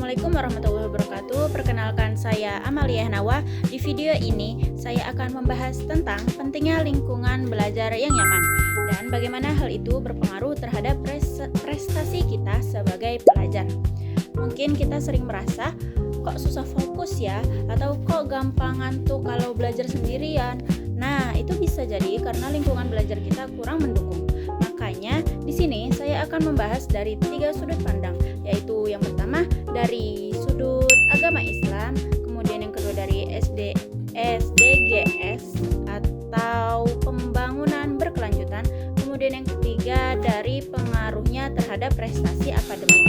Assalamualaikum warahmatullahi wabarakatuh. Perkenalkan, saya Amalia Hanawa. Di video ini saya akan membahas tentang pentingnya lingkungan belajar yang nyaman dan bagaimana hal itu berpengaruh terhadap prestasi kita sebagai pelajar. Mungkin kita sering merasa kok susah fokus ya, atau kok gampang ngantuk kalau belajar sendirian. Nah, itu bisa jadi karena lingkungan belajar kita kurang mendukung. Makanya di sini saya akan membahas dari 3 sudut pandang, yaitu yang pertama dari sudut agama Islam, kemudian yang kedua dari SDGs atau pembangunan berkelanjutan, kemudian yang ketiga dari pengaruhnya terhadap prestasi akademik.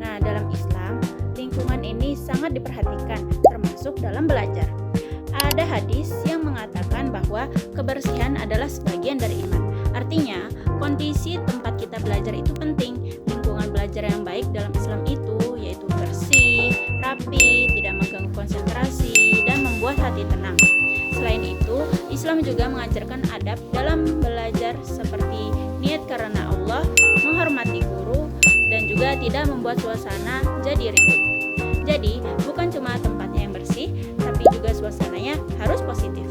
Nah, dalam Islam, lingkungan ini sangat diperhatikan, termasuk dalam belajar. Ada hadis yang mengatakan bahwa kebersihan adalah sebagian dari iman. Artinya, kondisi tempat kita belajar itu penting. Lingkungan belajar yang baik dalam Islam itu yaitu bersih, rapi, tidak mengganggu konsentrasi, dan membuat hati tenang. Selain itu, Islam juga mengajarkan adab dalam belajar seperti niat karena Allah, menghormati guru, dan juga tidak membuat suasana jadi ribut. Jadi, bukan cuma tempatnya yang bersih, tapi juga suasananya harus positif.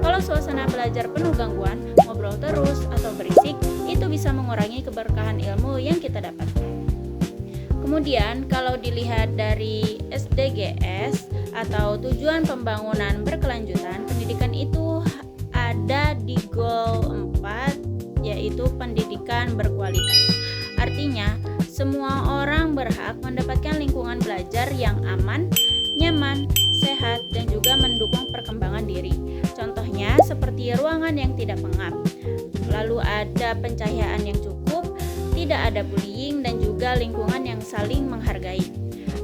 Kalau suasana belajar penuh gangguan, ngobrol terus, atau berisik, itu bisa mengurangi keberkahan ilmu yang kita dapat. Kemudian, kalau dilihat dari SDGs atau tujuan pembangunan berkelanjutan, pendidikan itu ada di goal 4, yaitu pendidikan berkualitas. Artinya, semua orang berhak mendapatkan lingkungan belajar yang aman, nyaman, sehat, dan juga mendukung perkembangan diri. Contohnya seperti ruangan yang tidak pengap, lalu ada pencahayaan yang cukup, tidak ada bullying, dan juga lingkungan yang saling menghargai.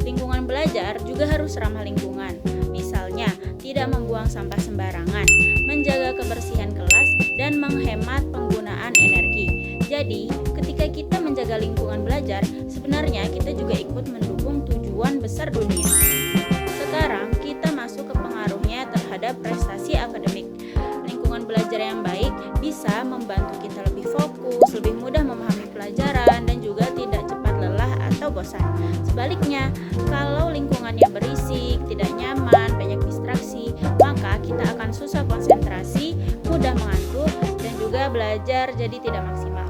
Lingkungan belajar juga harus ramah lingkungan, misalnya tidak membuang sampah sembarangan, menjaga kebersihan kelas, dan menghemat penggunaan energi. Jadi, ketika kita menjaga lingkungan belajar, sebenarnya kita juga ikut mendukung tujuan besar dunia. Sekarang kita masuk ke pengaruhnya terhadap prestasi akademik. Lingkungan belajar yang baik bisa membantu kita lebih fokus, lebih mudah memahami pelajaran, dan juga tidak cepat lelah atau bosan. Sebaliknya, kalau lingkungannya berisik, tidak nyaman, banyak distraksi, maka kita akan susah konsentrasi, mudah mengantuk, dan juga belajar jadi tidak maksimal.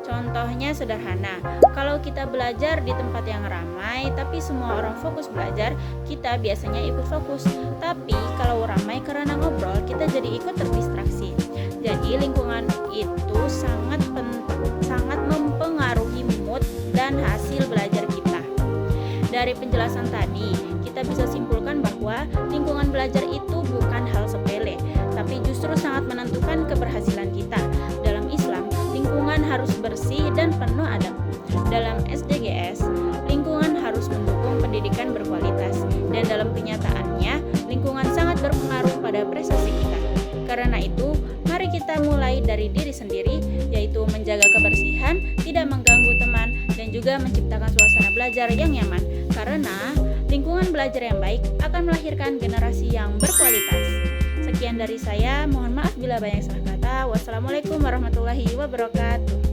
Contohnya sederhana, kalau kita belajar di tempat yang ramai tapi semua orang fokus belajar, kita biasanya ikut fokus. Tapi kalau ramai karena ngobrol, kita jadi ikut terdistraksi. Jadi lingkungan itu sangat mempengaruhi mood dan hasil belajar kita. Dari penjelasan tadi, kita bisa simpulkan bahwa lingkungan belajar itu bukan hal sepele, tapi justru sangat menentukan keberhasilan kita. Dalam Islam, lingkungan harus bersih dan penuh adab. Dalam SDGs, lingkungan harus mendukung pendidikan berkualitas. Dan dalam kenyataannya, lingkungan sangat berpengaruh pada prestasi kita. Karena itu, mari kita mulai dari diri sendiri, yaitu menjaga kebersihan, tidak mengganggu teman, dan juga menciptakan suasana belajar yang nyaman. Karena lingkungan belajar yang baik akan melahirkan generasi yang berkualitas. Sekian dari saya, mohon maaf bila banyak salah kata. Wassalamualaikum warahmatullahi wabarakatuh.